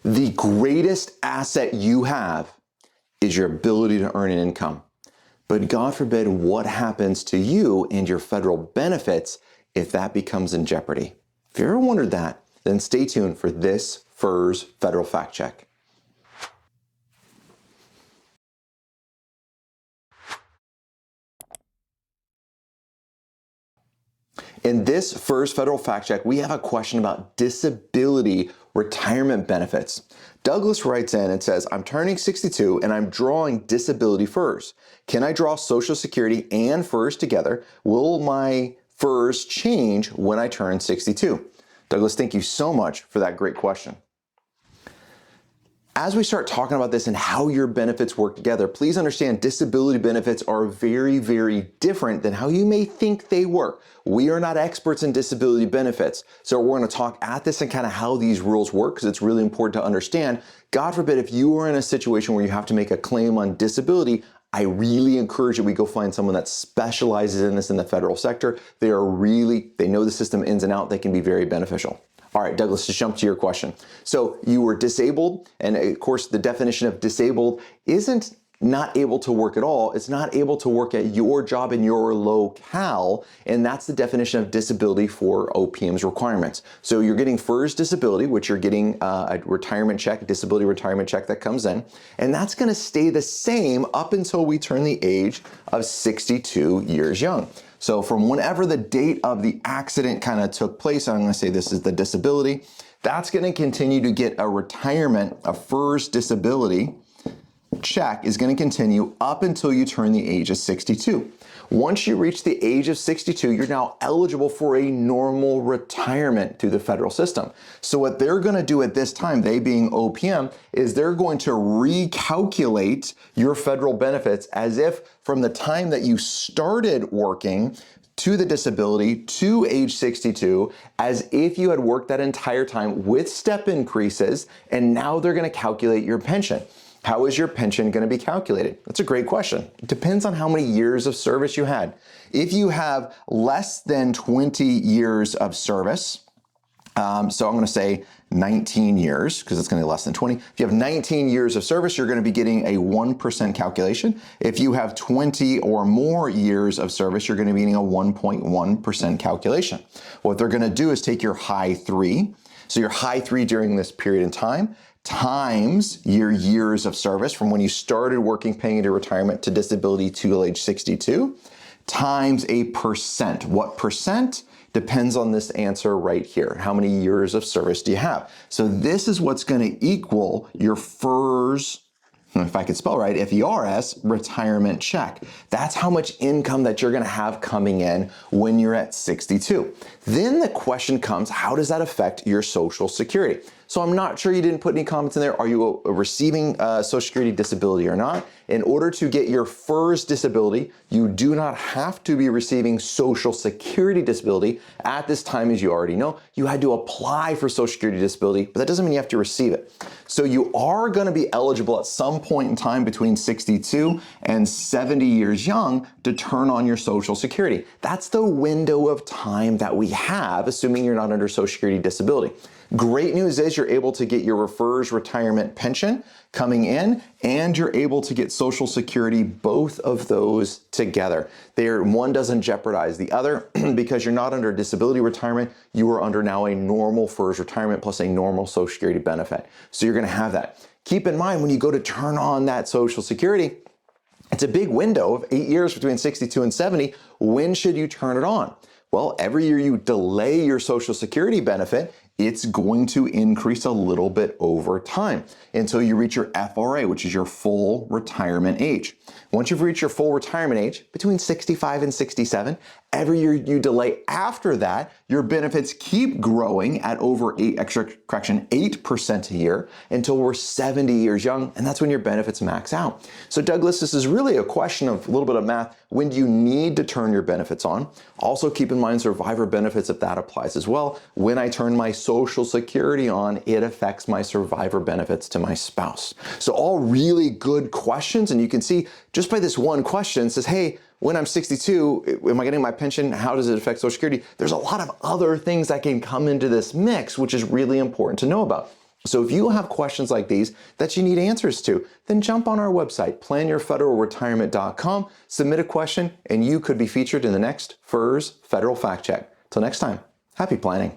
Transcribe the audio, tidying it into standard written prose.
The greatest asset you have is your ability to earn an income. But God forbid, what happens to you and your federal benefits if that becomes in jeopardy? If you ever wondered that, then stay tuned for this FERS Federal Fact Check. In this FERS Federal Fact Check, we have a question about disability retirement benefits. Douglas writes in and says, I'm turning 62 and I'm drawing disability FERS. Can I draw Social Security and FERS together? Will my FERS change when I turn 62? Douglas, thank you so much for that great question. As we start talking about this and how your benefits work together, please understand disability benefits are very, very different than how you may think they work. We are not experts in disability benefits, so we're going to talk at this and kind of how these rules work, because it's really important to understand. God forbid, if you are in a situation where you have to make a claim on disability, I really encourage that we go find someone that specializes in this in the federal sector. They know the system ins and out. They can be very beneficial. All right, Douglas, just jump to your question. So you were disabled, and of course the definition of disabled isn't not able to work at all. It's not able to work at your job in your locale, and that's the definition of disability for OPM's requirements. So you're getting FERS disability, which you're getting a retirement check, a disability retirement check that comes in, and that's gonna stay the same up until we turn the age of 62 years young. So from whenever the date of the accident kind of took place, I'm going to say this is the disability, that's going to continue to get a retirement, a FERS disability check is going to continue up until you turn the age of 62. Once you reach the age of 62, you're now eligible for a normal retirement through the federal system. So what they're going to do at this time, they being OPM, is they're going to recalculate your federal benefits as if from the time that you started working to the disability to age 62, as if you had worked that entire time with step increases, and now they're going to calculate your pension. How is your pension going to be calculated? That's a great question. It depends on how many years of service you had. If you have less than 20 years of service, so I'm going to say 19 years, because it's going to be less than 20. If you have 19 years of service, you're going to be getting a 1% calculation. If you have 20 or more years of service, you're going to be getting a 1.1% calculation. What they're going to do is take your high 3, so your high 3 during this period in time, times your years of service from when you started working, paying into retirement to disability to age 62, times a percent. What percent? Depends on this answer right here. How many years of service do you have? So this is what's going to equal your FERS, if I could spell right, FERS retirement check. That's how much income that you're going to have coming in when you're at 62. Then the question comes, how does that affect your Social Security? So I'm not sure, you didn't put any comments in there. Are you receiving Social Security disability or not? In order to get your FERS disability, you do not have to be receiving Social Security disability at this time. As you already know, you had to apply for Social Security disability, but that doesn't mean you have to receive it. So you are going to be eligible at some point in time between 62 and 70 years young to turn on your Social Security. That's the window of time that we have, assuming you're not under Social Security disability. Great news is you're able to get your FERS retirement pension coming in, and you're able to get Social Security, both of those together. One doesn't jeopardize the other because you're not under disability retirement, you are under now a normal FERS retirement plus a normal Social Security benefit. So you're going to have that. Keep in mind when you go to turn on that Social Security, it's a big window of 8 years between 62 and 70. When should you turn it on? Well, every year you delay your Social Security benefit, it's going to increase a little bit over time until you reach your FRA, which is your full retirement age. Once you've reached your full retirement age, between 65 and 67, every year you delay after that, your benefits keep growing at over 8% a year until we're 70 years young, and that's when your benefits max out. So Douglas, this is really a question of a little bit of math. When do you need to turn your benefits on? Also keep in mind survivor benefits, if that applies as well. When I turn my Social Security on, it affects my survivor benefits to my spouse. So all really good questions, and you can see just by this one question, it says, hey, when I'm 62, am I getting my pension? How does it affect Social Security? There's a lot of other things that can come into this mix, which is really important to know about. So if you have questions like these that you need answers to, then jump on our website, planyourfederalretirement.com, submit a question, and you could be featured in the next FERS Federal Fact Check. Till next time, happy planning.